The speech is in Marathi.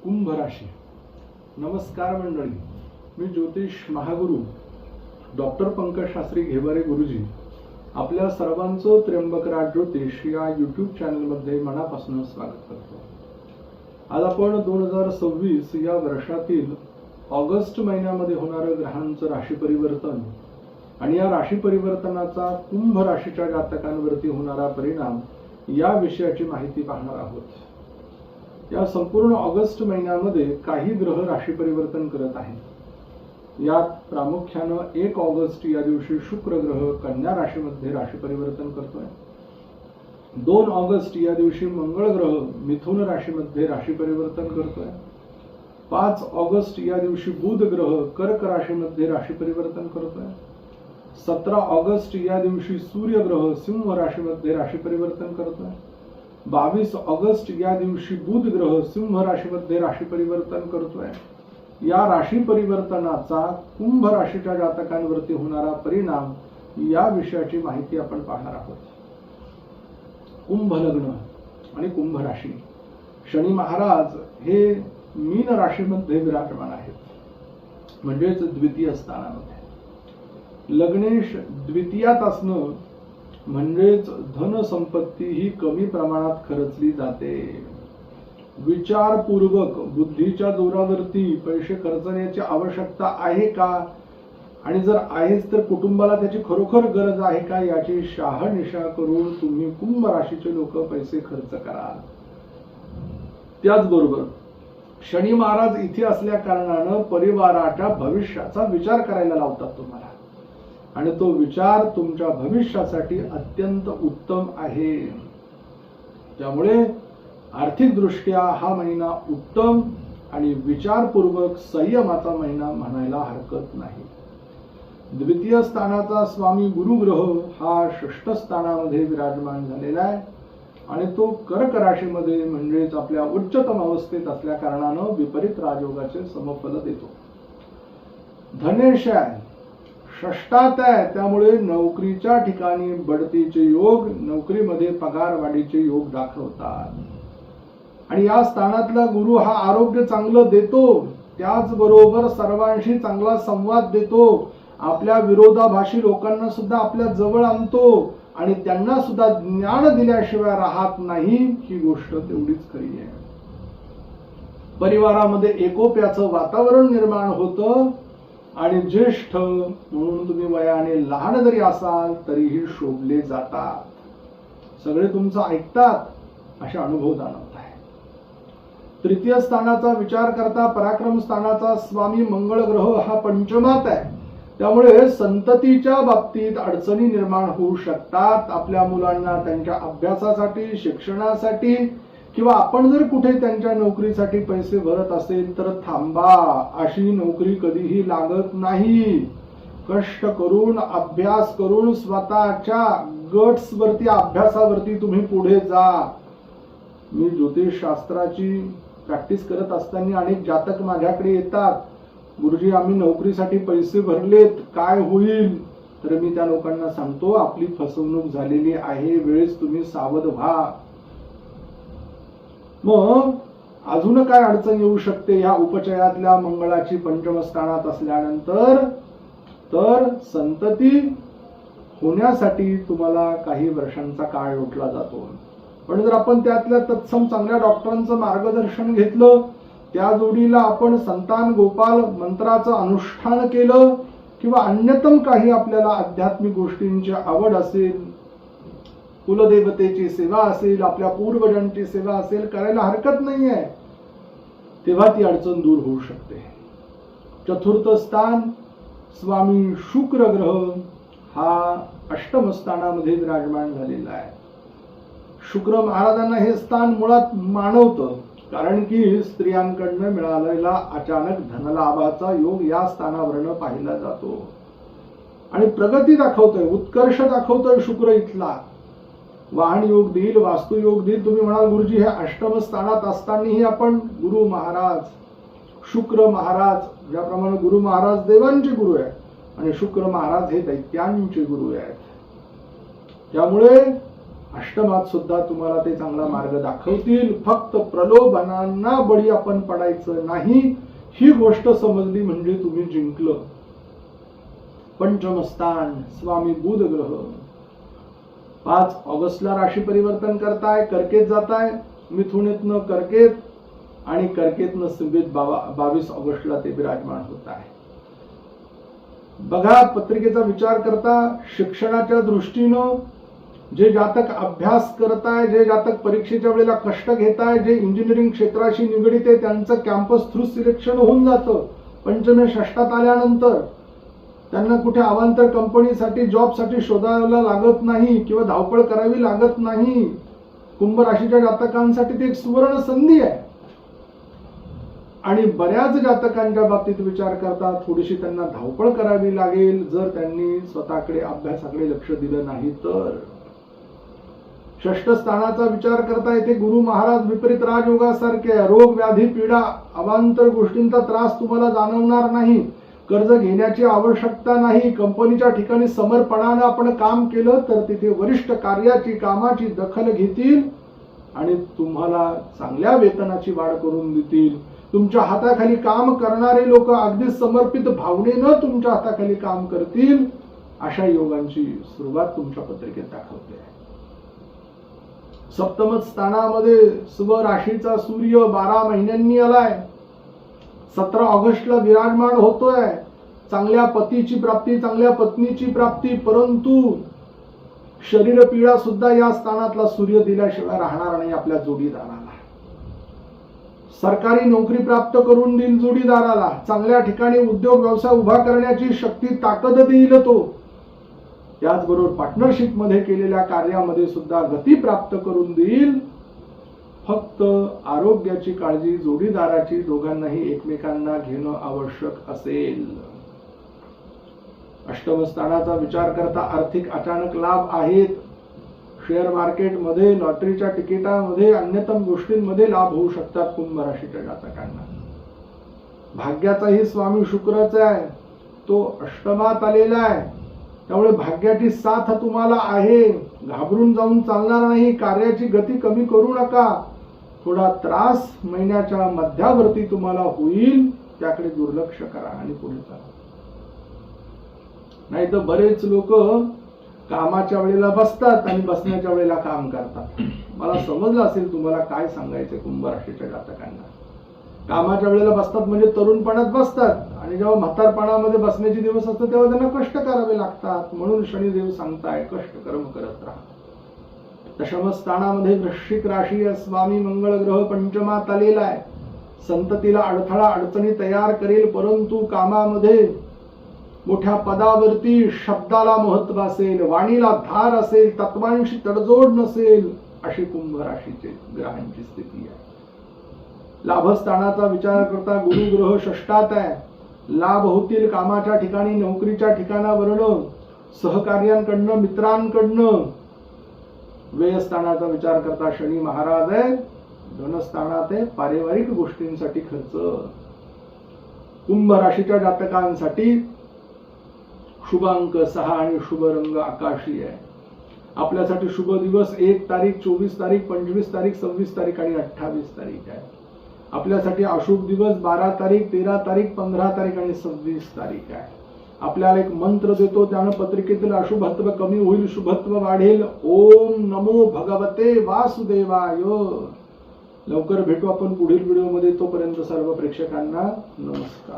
कुंभ राशी. नमस्कार मंडळी, मी ज्योतिष महागुरु डॉक्टर पंकज शास्त्री घेवारे गुरुजी आपल्या सर्वांचं त्र्यंबकराज ज्योतिष या यूट्यूब चॅनलमध्ये मनापासून स्वागत करतो. आज आपण 2026 या वर्षातील ऑगस्ट महिन्यामध्ये होणारं ग्रहांचं राशी परिवर्तन आणि या राशी परिवर्तनाचा कुंभ राशीच्या जातकांवरती होणारा परिणाम या विषयाची माहिती पाहणार आहोत. या संपूर्ण ऑगस्ट महिन्यामध्ये काही ग्रह राशी परिवर्तन करत आहेत. यात प्रामुख्यानं 1 ऑगस्ट या दिवशी शुक्र ग्रह कन्या राशीमध्ये राशी परिवर्तन करतोय. 2 ऑगस्ट या दिवशी मंगळ ग्रह मिथुन राशीमध्ये राशी परिवर्तन करतोय. 5 ऑगस्ट या दिवशी बुध ग्रह कर्क राशीमध्ये राशी परिवर्तन करतोय. 17 ऑगस्ट या दिवशी सूर्य ग्रह सिंह राशीमध्ये राशी परिवर्तन करतोय. 22 ऑगस्ट या दिवशी बुध ग्रह सिंह राशीमध्ये राशी परिवर्तन करतोय. या राशी परिवर्तनाचा कुंभ राशीच्या जातकांवरती होणारा परिणाम या विषयाची माहिती आपण पाहणार आहोत. कुंभ लग्न आणि कुंभ राशी. शनी महाराज हे मीन राशीमध्ये विराजमान आहेत, म्हणजेच द्वितीय स्थानामध्ये. लग्नेश द्वितीयात असणं म्हणजेच धन संपत्ती ही कमी प्रमाणात खर्चली जाते. विचारपूर्वक बुद्धीच्या जोरावरती पैसे खर्चण्याची आवश्यकता आहे का, आणि जर आहेच तर कुटुंबाला त्याची खरोखर गरज आहे का याची शहानिशा करून तुम्ही कुंभ राशीचे लोक पैसे खर्च कराल. त्याचबरोबर शनी महाराज इथे असल्या कारणानं परिवाराच्या भविष्याचा विचार करायला लावतात तुम्हाला, आणि तो विचार तुमच्या भविष्यासाठी अत्यंत उत्तम आहे. त्यामुळे आर्थिक दृष्ट्या हा महिना उत्तम आणि विचारपूर्वक संयमाचा महिना म्हणायला हरकत नाही. द्वितीय स्थानाचा स्वामी गुरु ग्रह हा षष्ठ स्थानामध्ये विराजमान झालेला आहे आणि तो कर्क राशीमध्ये म्हणजेच आपल्या उच्चतम अवस्थेत असल्या कारणानं विपरीत राजयोगाचे समफल देतो. धनेश आहे, षष्ठात आहे, त्यामुळे नोकरीच्या ठिकाणी बढतीचे योग, नोकरीमध्ये पगार वाढीचे योग दाखवतात. आणि या स्थानातला गुरु हा आरोग्य चांगलं देतो, त्याचबरोबर सर्वांशी चांगला संवाद देतो, आपल्या विरोधाभाषी लोकांना सुद्धा आपल्या जवळ आणतो आणि त्यांना सुद्धा ज्ञान दिल्याशिवाय राहत नाही. ही गोष्ट तेवढीच खरी आहे. परिवारामध्ये एकोप्याचं वातावरण निर्माण होतं आणि ज्येष्ठ म्हणून तुम्ही वयाने लहान जरी असाल तरीही शोभले जातात. सगळे तुमचं ऐकतात असे अनुभव जाणवत आहे. तृतीय स्थानाचा विचार करता पराक्रम स्थानाचा स्वामी मंगळ ग्रह हा पंचमात आहे, त्यामुळे संततीच्या बाबतीत अडचणी निर्माण होऊ शकतात. आपल्या मुलांना त्यांच्या अभ्यासासाठी, शिक्षणासाठी किंवा आपण जर कुठे त्यांच्या नोकरीसाठी पैसे भरत असेल तर थांबा. अशी नोकरी कधीही लागत नाही. कष्ट करून, अभ्यास करून, स्वतःच्या गट्स वरती, अभ्यासावरती तुम्ही पुढे जा. मी ज्योतिष शास्त्राची प्रॅक्टिस करत असताना अनेक जातक माझ्याकडे येतात, गुरुजी आम्ही नोकरीसाठी पैसे भरलेत, काय होईल? तर मी त्या लोकांना सांगतो आपली फसवणूक झालेली आहे, वेळेस तुम्ही सावध व्हा. मग अजून काय अडचण येऊ शकते या उपचयातल्या मंगळाची पंचम स्थानात असल्यानंतर? तर संतती होण्यासाठी तुम्हाला काही वर्षांचा काळ लोटला जातो. पण जर आपण त्यातल्या तत्सम चांगल्या डॉक्टरांचं मार्गदर्शन घेतलं, त्या जोडीला आपण संतान गोपाल मंत्राचं अनुष्ठान केलं किंवा अन्यतम काही आपल्याला आध्यात्मिक गोष्टींची आवड असेल, कुलदेवतेची सेवा असेल, आपल्या पूर्वजांची सेवा असेल, करायला हरकत नाहीये. तेव्हा ती अडचण दूर होऊ शकते. चतुर्थ स्थान स्वामी शुक्र ग्रह हा अष्टम स्थानामध्ये विराजमान झालेला आहे. शुक्र महाराजांना हे स्थान मुळात मानवतं, कारण की स्त्रियांकडनं मिळालेला अचानक धनलाभाचा योग या स्थानावरनं पाहिला जातो आणि प्रगती दाखवतोय, उत्कर्ष दाखवतोय. शुक्र इथला वाहन योग देईल, वास्तू योग देईल. तुम्ही म्हणाल गुरुजी हे अष्टम स्थानात असतानाही आपण गुरु महाराज, शुक्र महाराज, ज्याप्रमाणे गुरु महाराज देवांचे गुरु आहेत आणि शुक्र महाराज हे दैत्यांचे गुरु आहेत, त्यामुळे अष्टमात सुद्धा तुम्हाला ते चांगला मार्ग दाखवतील. फक्त प्रलोभनांना बळी आपण पडायचं नाही, ही गोष्ट समजली म्हणजे तुम्ही जिंकलं. पंचमस्थान स्वामी बुध ग्रह 5 ऑगस्टला राशी परिवर्तन करताय, कर्केत जाताय. मिथुनेतनं कर्केत आणि कर्केतनं सिंहीत 22 ऑगस्टला ते विराजमान होत आहे. बघा, पत्रिकेचा विचार करता शिक्षणाच्या दृष्टीनं जे जातक अभ्यास करताय, जे जातक परीक्षेच्या वेळेला कष्ट घेताय, जे इंजिनिअरिंग क्षेत्राशी निगडित आहे, त्यांचं कॅम्पस थ्रू सिलेक्शन होऊन जातं. पंचमे षष्ठात आल्यानंतर त्यांना कुठे अवांतर कंपनीसाठी जॉबसाठी शोधायला लागत नाही किंवा धावपळ करावी लागत नाही. कुंभ राशीच्या जातकांसाठी ते एक सुवर्ण संधी आहे. आणि बऱ्याच जातकांच्या बाबतीत विचार करता थोडीशी त्यांना धावपळ करावी लागेल जर त्यांनी स्वतःकडे अभ्यासाकडे लक्ष दिलं नाही तर. षष्ठ स्थानाचा विचार करता येथे गुरु महाराज विपरीत राजयोगासारखे रोग व्याधी पीडा अवांतर गोष्टींचा त्रास तुम्हाला जाणवणार नाही. कर्ज घेण्याची आवश्यकता नाही. कंपनीच्या ठिकाणी समर्पणाने आपण काम केलं तर तिथे वरिष्ठ कार्याची कामाची दखल घेतील आणि तुम्हाला चांगल्या वेतनाची वाढ करून देतील. तुमच्या हाताखाली काम करणारे लोक अगदी समर्पित भावनेनं तुमच्या हाताखाली काम करतील. अशा योगांची सुरुवात तुमच्या पत्रिकेत दाखवते. सप्तम स्थानामध्ये स्वराशीचा सूर्य 12 महिन्यांनी आलाय. 17 ऑगस्टला विराजमान होतोय. चांगल्या पतीची प्राप्ती, चांगल्या पत्नीची प्राप्ती, परंतु शरीर पीडा सुद्धा या स्थानातला सूर्य दिल्याशिवाय राहणार नाही आपल्या जोडीदाराला. सरकारी नोकरी प्राप्त करून देईल जोडीदाराला. चांगल्या ठिकाणी उद्योग व्यवसाय उभा करण्याची शक्ती ताकद देईल तो. त्याचबरोबर पार्टनरशिप मध्ये केलेल्या कार्यामध्ये सुद्धा गती प्राप्त करून देईल. फक्त आरोग्याची काळजी जोडीदाराची दोघांनाही एकमेकांना घेणं आवश्यक असेल. अष्टम स्थानाचा विचार करता आर्थिक अचानक लाभ आहेत. शेअर मार्केटमध्ये, लॉटरीच्या तिकिटामध्ये, अन्यतम गोष्टींमध्ये लाभ होऊ शकतात कुंभ राशीच्या जातकांना. भाग्याचाही स्वामी शुक्रच आहे, तो अष्टमात आलेला आहे. त्यामुळे भाग्याची साथ तुम्हाला आहे. घाबरून जाऊन चालणार नाही. कार्याची गती कमी करू नका. थोडा त्रास महिन्याच्या मध्यावरती तुम्हाला होईल, त्याकडे दुर्लक्ष करा आणि पुढे चला. नाही तर बरेच लोक कामाच्या वेळेला बसतात आणि बसण्याच्या वेळेला काम करतात. मला समजलं असेल तुम्हाला काय सांगायचं कुंभ राशीच्या जातकांना. कामाच्या वेळेला बसतात म्हणजे तरुणपणात बसतात आणि जेव्हा म्हातारपणामध्ये बसण्याचे दिवस असतात तेव्हा त्यांना कष्ट करावे लागतात. म्हणून शनिदेव सांगताय कष्ट कर्म करत राहा. दशम स्थानामध्ये वृश्चिक राशी स्वामी मंगळ ग्रह पंचमात आलेला आहे. संततीला अडथळा अडचणी तयार करेल, परंतु कामामध्ये मोठ्या पदावरती शब्दाला महत्व असेल, वाणीला धार असेल, तत्वांशी तडजोड नसेल, अशी कुंभ राशीचे ग्रहांची स्थिती आहे. लाभस्थानाचा विचार करता गुरु ग्रह षष्ठात आहे. लाभ होतील कामाच्या ठिकाणी, नोकरीच्या ठिकाणावरनं, सहकार्यांकडनं, मित्रांकडनं. व्ययस्थानाचा विचार करता शनी महाराज आहे. धनस्थानात आहे. पारिवारिक गोष्टींसाठी खर्च. कुंभ राशीच्या जातकांसाठी शुभ अंक 6 आणि शुभ रंग आकाशी आहे. आपल्यासाठी शुभ दिवस 1 तारीख, 24 तारीख, 25 तारीख, 26 तारीख आणि 28 तारीख आहे. आपल्यासाठी अशुभ दिवस 12 तारीख, 13 तारीख, 15 तारीख आणि 26 तारीख आहे. आपल्याला एक मंत्र देतो, त्यानं पत्रिकेतील अशुभत्व कमी होईल, शुभत्व वाढेल. ओम नमो भगवते वासुदेवाय. लवकर भेटू आपण पुढील व्हिडिओमध्ये. तोपर्यंत सर्व प्रेक्षकांना नमस्कार.